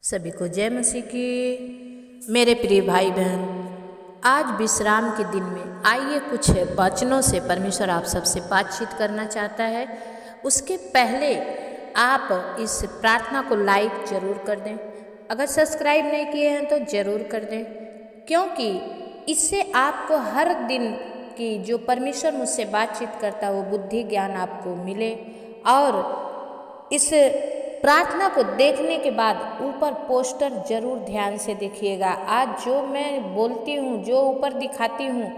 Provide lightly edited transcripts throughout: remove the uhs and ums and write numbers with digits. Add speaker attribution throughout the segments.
Speaker 1: सभी को जय मसीह की। मेरे प्रिय भाई बहन, आज विश्राम के दिन में आइए कुछ वचनों से परमेश्वर आप सबसे बातचीत करना चाहता है। उसके पहले आप इस प्रार्थना को लाइक जरूर कर दें। अगर सब्सक्राइब नहीं किए हैं तो ज़रूर कर दें, क्योंकि इससे आपको हर दिन की जो परमेश्वर मुझसे बातचीत करता है वो बुद्धि ज्ञान आपको मिले। और इस प्रार्थना को देखने के बाद ऊपर पोस्टर जरूर ध्यान से देखिएगा। आज जो मैं बोलती हूँ, जो ऊपर दिखाती हूँ,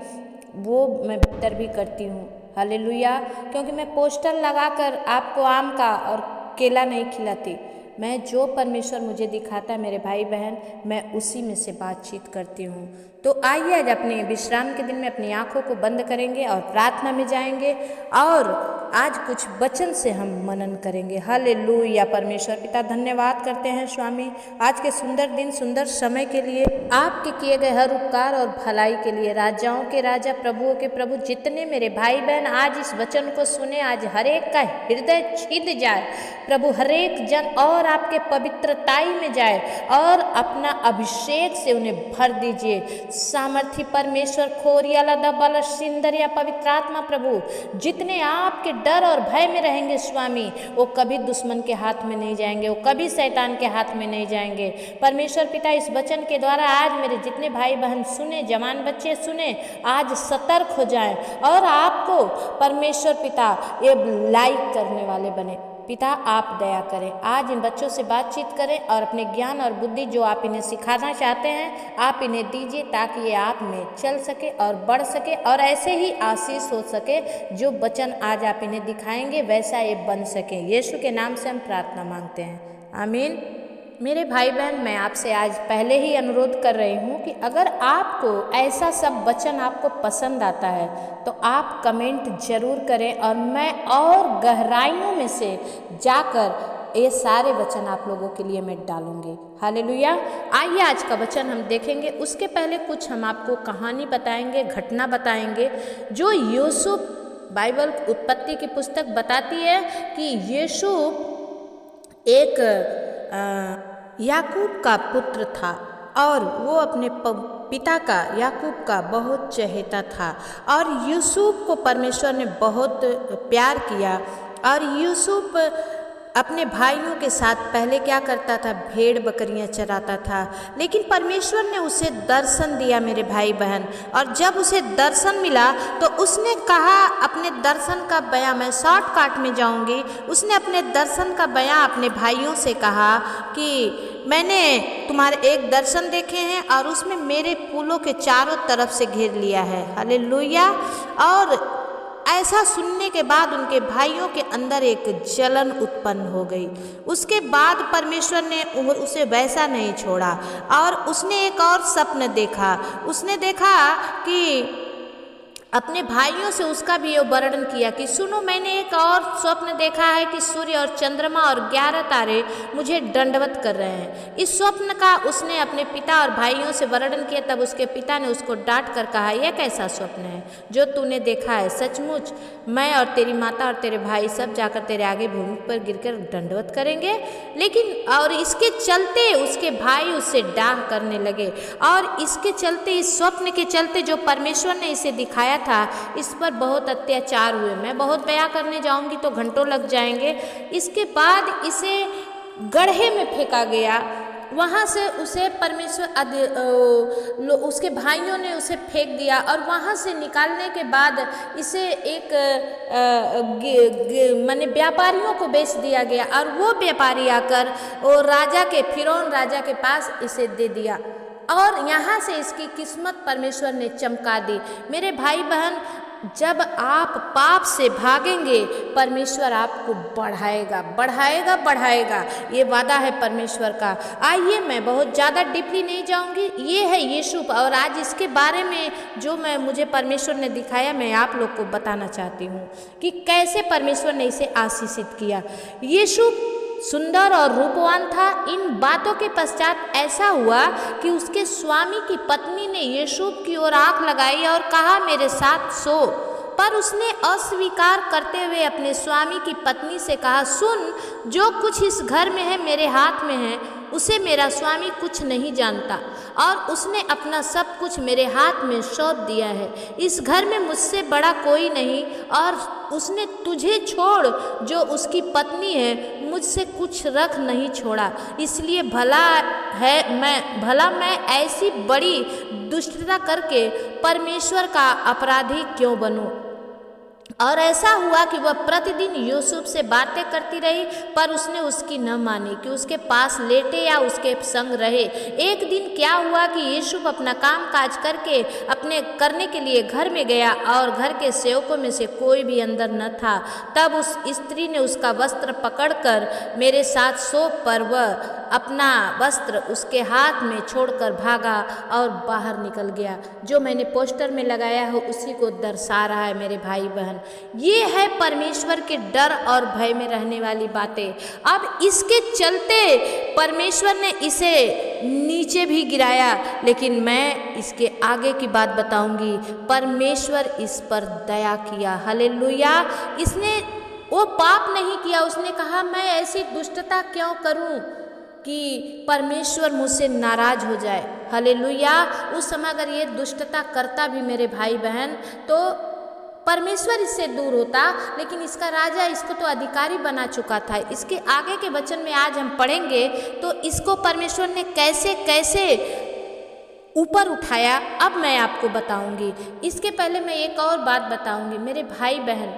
Speaker 1: वो मैं भीतर भी करती हूँ। हालेलुया। क्योंकि मैं पोस्टर लगाकर आपको आम का और केला नहीं खिलाती। मैं जो परमेश्वर मुझे दिखाता है मेरे भाई बहन, मैं उसी में से बातचीत करती हूँ। तो आइए आज अपने विश्राम के दिन में अपनी आँखों को बंद करेंगे और प्रार्थना में जाएंगे और आज कुछ वचन से हम मनन करेंगे। हालेलुया। परमेश्वर पिता धन्यवाद करते हैं स्वामी आज के सुंदर दिन सुंदर समय के लिए, आपके किए गए हर उपकार और भलाई के लिए। राजाओं के राजा प्रभुओं के प्रभु, जितने मेरे भाई बहन आज इस वचन को सुने, आज हरेक का हृदय छिद जाए प्रभु, हरेक जन और आपके पवित्रताई में जाए और अपना अभिषेक से उन्हें भर दीजिए। सामर्थी परमेश्वर खोरियाला दबल सिंदरिया पवित्र आत्मा प्रभु, जितने आपके डर और भय में रहेंगे स्वामी, वो कभी दुश्मन के हाथ में नहीं जाएंगे, वो कभी शैतान के हाथ में नहीं जाएंगे। परमेश्वर पिता इस वचन के द्वारा आज मेरे जितने भाई बहन सुने, जवान बच्चे सुने, आज सतर्क हो जाएं और आपको परमेश्वर पिता ये लाइक करने वाले बने। पिता आप दया करें, आज इन बच्चों से बातचीत करें और अपने ज्ञान और बुद्धि जो आप इन्हें सिखाना चाहते हैं आप इन्हें दीजिए, ताकि ये आप में चल सके और बढ़ सके और ऐसे ही आशीष हो सके। जो वचन आज आप इन्हें दिखाएंगे वैसा ये बन सके। यीशु के नाम से हम प्रार्थना मांगते हैं, आमीन। मेरे भाई बहन, मैं आपसे आज पहले ही अनुरोध कर रही हूँ कि अगर आपको ऐसा सब वचन आपको पसंद आता है तो आप कमेंट जरूर करें और मैं और गहराइयों में से जाकर ये सारे वचन आप लोगों के लिए मैं डालूंगी। हालेलुया। आइए आज का वचन हम देखेंगे। उसके पहले कुछ हम आपको कहानी बताएंगे, घटना बताएंगे जो यूसुफ, बाइबल उत्पत्ति की पुस्तक बताती है कि यूसुफ एक याकूब का पुत्र था और वो अपने पिता का, याकूब का बहुत चहेता था और यूसुफ को परमेश्वर ने बहुत प्यार किया। और यूसुफ अपने भाइयों के साथ पहले क्या करता था, भेड़ बकरियां चराता था। लेकिन परमेश्वर ने उसे दर्शन दिया मेरे भाई बहन, और जब उसे दर्शन मिला तो उसने कहा, अपने दर्शन का बयां मैं शॉर्टकट में जाऊंगी, उसने अपने दर्शन का बयां अपने भाइयों से कहा कि मैंने तुम्हारे एक दर्शन देखे हैं और उसमें मेरे फूलों के चारों तरफ से घेर लिया है। हालेलुया। और ऐसा सुनने के बाद उनके भाइयों के अंदर एक जलन उत्पन्न हो गई। उसके बाद परमेश्वर ने उसे वैसा नहीं छोड़ा और उसने एक और स्वप्न देखा। उसने देखा कि अपने भाइयों से उसका भी ये वर्णन किया कि सुनो, मैंने एक और स्वप्न देखा है कि सूर्य और चंद्रमा और 11 तारे मुझे दंडवत कर रहे हैं। इस स्वप्न का उसने अपने पिता और भाइयों से वर्णन किया। तब उसके पिता ने उसको डांट कर कहा, यह कैसा स्वप्न है जो तूने देखा है? सचमुच मैं और तेरी माता और तेरे भाई सब जाकर तेरे आगे भूमि पर गिरकर दंडवत करेंगे। लेकिन और इसके चलते उसके भाई उससे डाह करने लगे और इसके चलते, इस स्वप्न के चलते जो परमेश्वर ने इसे दिखाया था, इस पर बहुत अत्याचार हुए। मैं बहुत बयां करने जाऊंगी तो घंटों लग जाएंगे। इसके बाद इसे गड्ढे में फेंका गया। वहाँ से उसे परमेश्वर उसके भाइयों ने उसे फेंक दिया और वहाँ से निकालने के बाद इसे एक माने व्यापारियों को बेच दिया गया और वो व्यापारी आकर वो राजा के, फिरौन राजा के पास इसे दे दिया और यहाँ से इसकी किस्मत परमेश्वर ने चमका दी। मेरे भाई बहन, जब आप पाप से भागेंगे परमेश्वर आपको बढ़ाएगा, बढ़ाएगा, बढ़ाएगा। ये वादा है परमेश्वर का। आइए, मैं बहुत ज़्यादा डीपली नहीं जाऊंगी। ये है यूसुफ और आज इसके बारे में जो मुझे परमेश्वर ने दिखाया मैं आप लोग को बताना चाहती हूँ कि कैसे परमेश्वर ने इसे आशीषित किया। यूसुफ सुंदर और रूपवान था। इन बातों के पश्चात ऐसा हुआ कि उसके स्वामी की पत्नी ने यूसुफ की ओर आंख लगाई और कहा, मेरे साथ सो। पर उसने अस्वीकार करते हुए अपने स्वामी की पत्नी से कहा, सुन, जो कुछ इस घर में है मेरे हाथ में है, उसे मेरा स्वामी कुछ नहीं जानता और उसने अपना सब कुछ मेरे हाथ में सौंप दिया है। इस घर में मुझसे बड़ा कोई नहीं और उसने तुझे छोड़ जो उसकी पत्नी है मुझसे कुछ रख नहीं छोड़ा। इसलिए भला मैं ऐसी बड़ी दुष्टता करके परमेश्वर का अपराधी क्यों बनूं। और ऐसा हुआ कि वह प्रतिदिन यूसुफ से बातें करती रही, पर उसने उसकी न मानी कि उसके पास लेटे या उसके संग रहे। एक दिन क्या हुआ कि यूसुफ अपना काम काज करके अपने करने के लिए घर में गया और घर के सेवकों में से कोई भी अंदर न था। तब उस स्त्री ने उसका वस्त्र पकड़कर मेरे साथ सो पर वह अपना वस्त्र उसके हाथ में छोड़कर भागा और बाहर निकल गया। जो मैंने पोस्टर में लगाया है उसी को दर्शा रहा है मेरे भाई बहन। ये है परमेश्वर के डर और भय में रहने वाली बातें। अब इसके चलते परमेश्वर ने इसे नीचे भी गिराया, लेकिन मैं इसके आगे की बात बताऊंगी। परमेश्वर इस पर दया किया, हालेलुया। इसने वो पाप नहीं किया, उसने कहा मैं ऐसी दुष्टता क्यों करूं कि परमेश्वर मुझसे नाराज हो जाए, हालेलुया। उस समय अगर ये दुष्टता करता भी मेरे भाई बहन तो परमेश्वर इससे दूर होता, लेकिन इसका राजा इसको तो अधिकारी बना चुका था। इसके आगे के वचन में आज हम पढ़ेंगे तो इसको परमेश्वर ने कैसे कैसे ऊपर उठाया, अब मैं आपको बताऊंगी। इसके पहले मैं एक और बात बताऊंगी मेरे भाई बहन।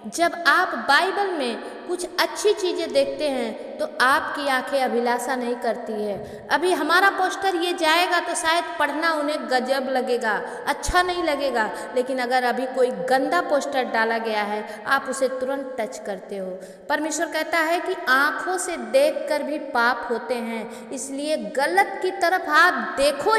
Speaker 1: जब आप बाइबल में कुछ अच्छी चीज़ें देखते हैं तो आपकी आंखें अभिलाषा नहीं करती है। अभी हमारा पोस्टर ये जाएगा तो शायद पढ़ना उन्हें गजब लगेगा, अच्छा नहीं लगेगा, लेकिन अगर अभी कोई गंदा पोस्टर डाला गया है आप उसे तुरंत टच करते हो। परमेश्वर कहता है कि आँखों से देखकर भी पाप होते हैं, इसलिए गलत की तरफ आप देखो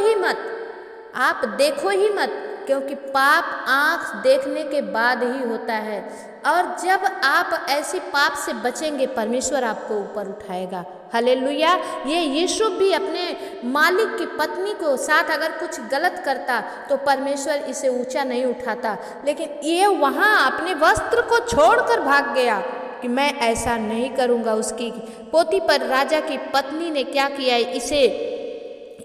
Speaker 1: ही मत, क्योंकि पाप आँख देखने के बाद ही होता है। और जब आप ऐसी पाप से बचेंगे परमेश्वर आपको ऊपर उठाएगा, हालेलुया। ये यूसुफ भी अपने मालिक की पत्नी को साथ अगर कुछ गलत करता तो परमेश्वर इसे ऊंचा नहीं उठाता, लेकिन ये वहाँ अपने वस्त्र को छोड़कर भाग गया कि मैं ऐसा नहीं करूँगा। उसकी पोती पर राजा की पत्नी ने क्या किया,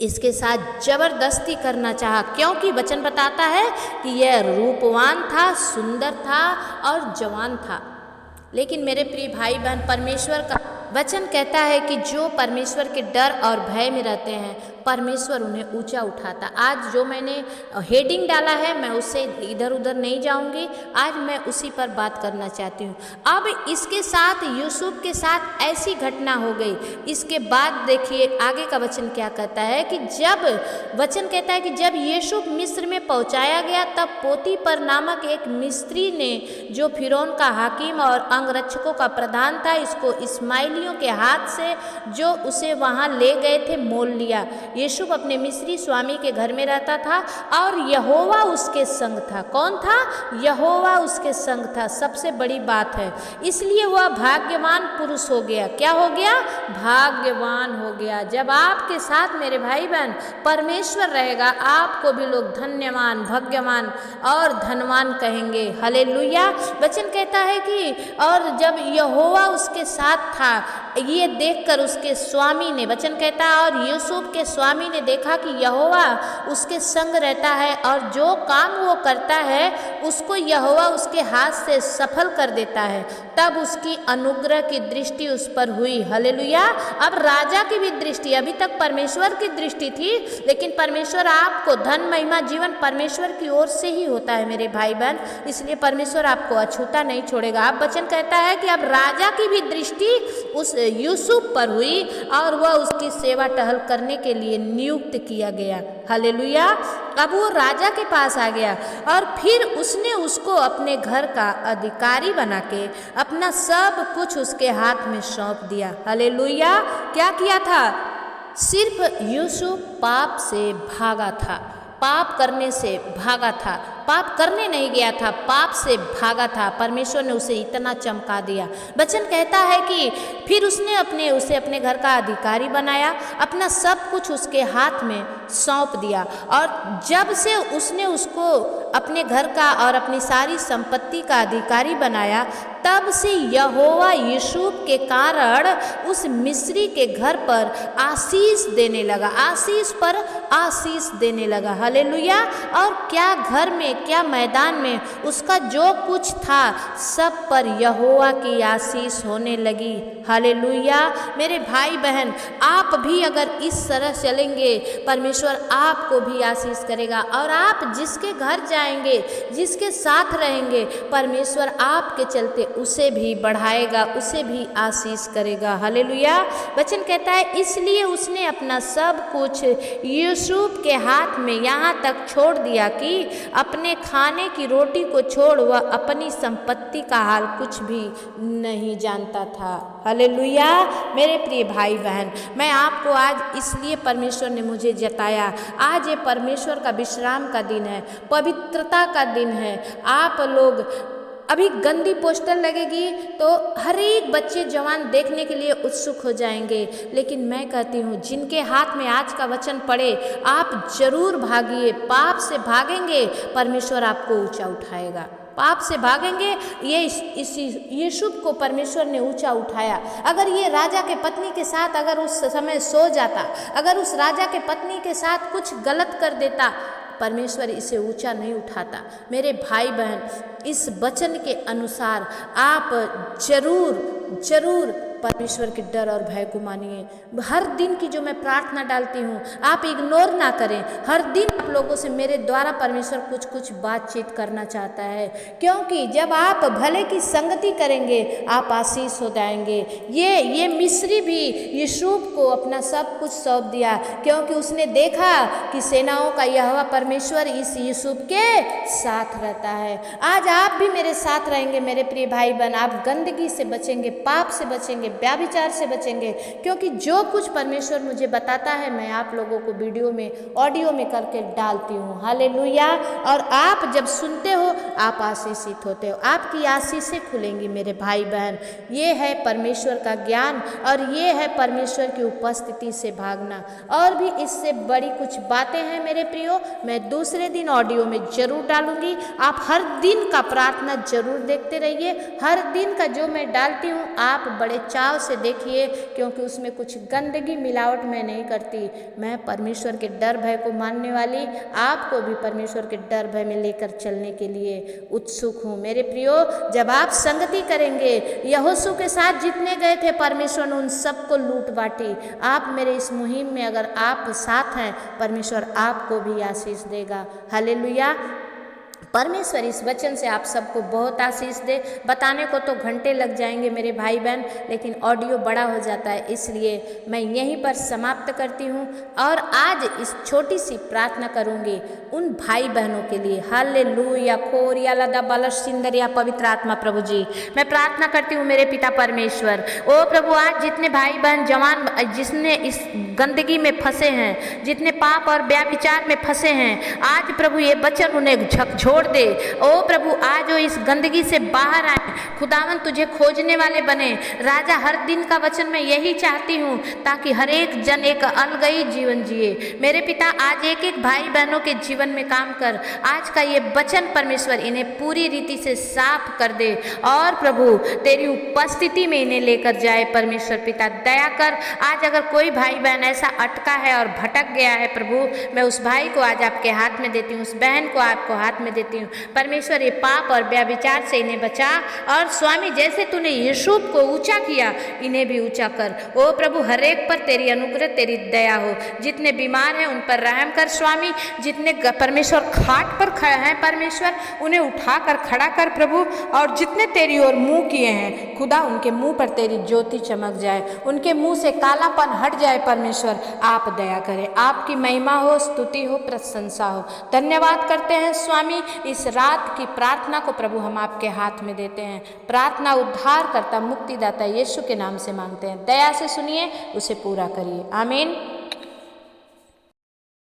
Speaker 1: इसके साथ जबरदस्ती करना चाहा, क्योंकि वचन बताता है कि यह रूपवान था, सुंदर था और जवान था। लेकिन मेरे प्रिय भाई बहन, परमेश्वर का वचन कहता है कि जो परमेश्वर के डर और भय में रहते हैं परमेश्वर उन्हें ऊंचा उठाता। आज जो मैंने हेडिंग डाला है मैं उससे इधर उधर नहीं जाऊंगी, आज मैं उसी पर बात करना चाहती हूँ। अब इसके साथ यूसुफ के साथ ऐसी घटना हो गई। इसके बाद देखिए आगे का वचन क्या कहता है कि जब यूसुफ मिस्र में पहुँचाया गया तब पोतीपर नामक एक मिस्री ने, जो फिरौन का हाकिम और अंगरक्षकों का प्रधान था, इसको इस्माइलियों के हाथ से जो उसे वहाँ ले गए थे मोल लिया। यूसुफ अपने मिस्री स्वामी के घर में रहता था और यहोवा उसके संग था। कौन था? यहोवा उसके संग था। सबसे बड़ी बात है, इसलिए वह भाग्यवान पुरुष हो गया। क्या हो गया? भाग्यवान हो गया। जब आपके साथ मेरे भाई बहन परमेश्वर रहेगा आपको भी लोग धन्यवान, भाग्यवान और धनवान कहेंगे, हालेलुया। वचन कहता है कि और जब यहोवा उसके साथ था ये देखकर उसके स्वामी ने, वचन कहता है और यूसुफ के स्वामी ने देखा कि यहोवा उसके संग रहता है और जो काम वो करता है उसको यहोवा उसके हाथ से सफल कर देता है। तब उसकी अनुग्रह की दृष्टि उस पर हुई, हालेलुया। अब राजा की भी दृष्टि, अभी तक परमेश्वर की दृष्टि थी, लेकिन परमेश्वर आपको धन महिमा जीवन परमेश्वर की ओर से ही होता है मेरे भाई बहन, इसलिए परमेश्वर आपको अछूता नहीं छोड़ेगा। अब वचन कहता है कि अब राजा की भी दृष्टि उस यूसुफ पर हुई और वह उसकी सेवा टहल करने के लिए नियुक्त किया गया, हालेलुया। अब वो राजा के पास आ गया और फिर उसने उसको अपने घर का अधिकारी बना के अपना सब कुछ उसके हाथ में सौंप दिया, हालेलुया। क्या किया था? सिर्फ यूसुफ पाप से भागा था, पाप करने से भागा था। पाप करने नहीं गया था, पाप से भागा था, परमेश्वर ने उसे इतना चमका दिया। वचन कहता है कि फिर उसने उसे अपने घर का अधिकारी बनाया, अपना सब कुछ उसके हाथ में सौंप दिया। और जब से उसने उसको अपने घर का और अपनी सारी संपत्ति का अधिकारी बनाया, तब से यहोवा यूसुफ के कारण उस मिस्री के घर पर आशीष देने लगा, आशीष पर आशीष देने लगा। हालेलुया। और क्या घर में, क्या मैदान में उसका जो कुछ था सब पर यहोवा की आशीष होने लगी। हालेलुया। मेरे भाई बहन, आप भी अगर इस तरह चलेंगे, परमेश्वर आपको भी आशीष करेगा। और आप जिसके घर जाएंगे, जिसके साथ रहेंगे, परमेश्वर आपके चलते उसे भी बढ़ाएगा, उसे भी आशीष करेगा। हालेलुया। वचन कहता है इसलिए उसने अपना सब कुछ यूसुफ के हाथ में यहाँ तक छोड़ दिया कि अपने खाने की रोटी को छोड़ वह अपनी संपत्ति का हाल कुछ भी नहीं जानता था। हालेलुया। मेरे प्रिय भाई बहन, मैं आपको आज इसलिए परमेश्वर ने मुझे जताया, आज ये परमेश्वर का विश्राम का दिन है, पवित्रता का दिन है। आप लोग अभी गंदी पोस्टर लगेगी तो हर एक बच्चे जवान देखने के लिए उत्सुक हो जाएंगे, लेकिन मैं कहती हूँ जिनके हाथ में आज का वचन पड़े, आप जरूर भागिए। पाप से भागेंगे, परमेश्वर आपको ऊंचा उठाएगा। पाप से भागेंगे, ये इस यूसुफ को परमेश्वर ने ऊंचा उठाया। अगर ये राजा के पत्नी के साथ अगर उस समय सो जाता, अगर उस राजा के पत्नी के साथ कुछ गलत कर देता, परमेश्वर इसे ऊंचा नहीं उठाता। मेरे भाई बहन, इस वचन के अनुसार आप जरूर परमेश्वर के डर और भय को मानिए। हर दिन की जो मैं प्रार्थना डालती हूँ, आप इग्नोर ना करें। हर दिन आप लोगों से मेरे द्वारा परमेश्वर कुछ बातचीत करना चाहता है, क्योंकि जब आप भले की संगति करेंगे, आप आशीष हो जाएंगे। ये मिस्री भी यूसुफ को अपना सब कुछ सौंप दिया, क्योंकि उसने देखा कि सेनाओं का यहोवा परमेश्वर इस यूसुफ के साथ रहता है। आज आप भी मेरे साथ रहेंगे मेरे प्रिय भाई बहन। आप गंदगी से बचेंगे, पाप से बचेंगे, व्याभिचार से बचेंगे, क्योंकि जो कुछ परमेश्वर मुझे बताता है मैं आप लोगों को वीडियो में, ऑडियो में करके डालती हूँ। हालेलुया। और आप जब सुनते हो, आप आशीषित होते हो, आपकी आशीषें खुलेंगी मेरे भाई बहन। ये है परमेश्वर का ज्ञान और ये है परमेश्वर की उपस्थिति से भागना। और भी इससे बड़ी कुछ बातें हैं मेरे प्रियो, मैं दूसरे दिन ऑडियो में जरूर डालूंगी। आप हर दिन का प्रार्थना जरूर देखते रहिए। हर दिन का जो मैं डालती हूँ आप बड़े चाव से देखिए, क्योंकि उसमें कुछ गंदगी मिलावट मैं नहीं करती। मैं परमेश्वर के डर भय को मानने वाली, आपको भी परमेश्वर के डर भय में लेकर चलने के लिए उत्सुक हूँ मेरे प्रियो। जब आप संगति करेंगे, यहोशू के साथ जितने गए थे परमेश्वर ने उन सबको लूट बांटी। आप मेरे इस मुहिम में अगर आप साथ हैं, परमेश्वर आपको भी आशीष देगा। हालेलुया। परमेश्वर इस वचन से आप सबको बहुत आशीष दे। बताने को तो घंटे लग जाएंगे मेरे भाई बहन, लेकिन ऑडियो बड़ा हो जाता है, इसलिए मैं यहीं पर समाप्त करती हूँ। और आज इस छोटी सी प्रार्थना करूँगी उन भाई बहनों के लिए। हालेलुया। खोरिया लदा बलश सिंदरिया पवित्र आत्मा प्रभु जी, मैं प्रार्थना करती हूँ मेरे पिता परमेश्वर। ओ प्रभु, आज जितने भाई बहन जवान जिसने इस गंदगी में फंसे हैं, जितने पाप और व्याभिचार में फंसे हैं, आज प्रभु ये वचन उन्हें झकझोर दे। ओ प्रभु, आज वो इस गंदगी से बाहर आए, खुदावन तुझे खोजने वाले बने। राजा, हर दिन का वचन मैं यही चाहती हूँ, ताकि हर एक जन एक अलगई जीवन जिए। मेरे पिता, आज एक एक भाई बहनों के जीवन में काम कर। आज का ये वचन परमेश्वर इन्हें पूरी रीति से साफ कर दे और प्रभु तेरी उपस्थिति में इन्हें लेकर जाए। परमेश्वर पिता दया कर। आज अगर कोई भाई बहन ऐसा अटका है और भटक गया है, प्रभु मैं उस भाई को आज आपके हाथ में देती हूँ, उस बहन को आपको हाथ में देती हूँ। परमेश्वर ये पाप और व्याभिचार से इन्हें बचा। और स्वामी, जैसे तूने यूसुफ को ऊंचा किया, इन्हें भी ऊंचा कर। ओ प्रभु, हर एक पर तेरी अनुग्रह, तेरी दया हो। जितने बीमार हैं उन पर रहम कर स्वामी। जितने परमेश्वर खाट पर खड़े हैं परमेश्वर, उन्हें उठाकर खड़ा कर प्रभु। और जितने तेरी ओर मुंह किए हैं खुदा, उनके मुंह पर तेरी ज्योति चमक जाए, उनके मुंह से कालापन हट जाए। परमेश्वर आप दया करें, आपकी महिमा हो, स्तुति हो, प्रशंसा हो। धन्यवाद करते हैं स्वामी। इस रात की प्रार्थना को प्रभु हम आपके हाथ में देते हैं। प्रार्थना उद्धार करता, मुक्तिदाता यीशु के नाम से मांगते हैं। दया से सुनिए, उसे पूरा करिए। आमीन।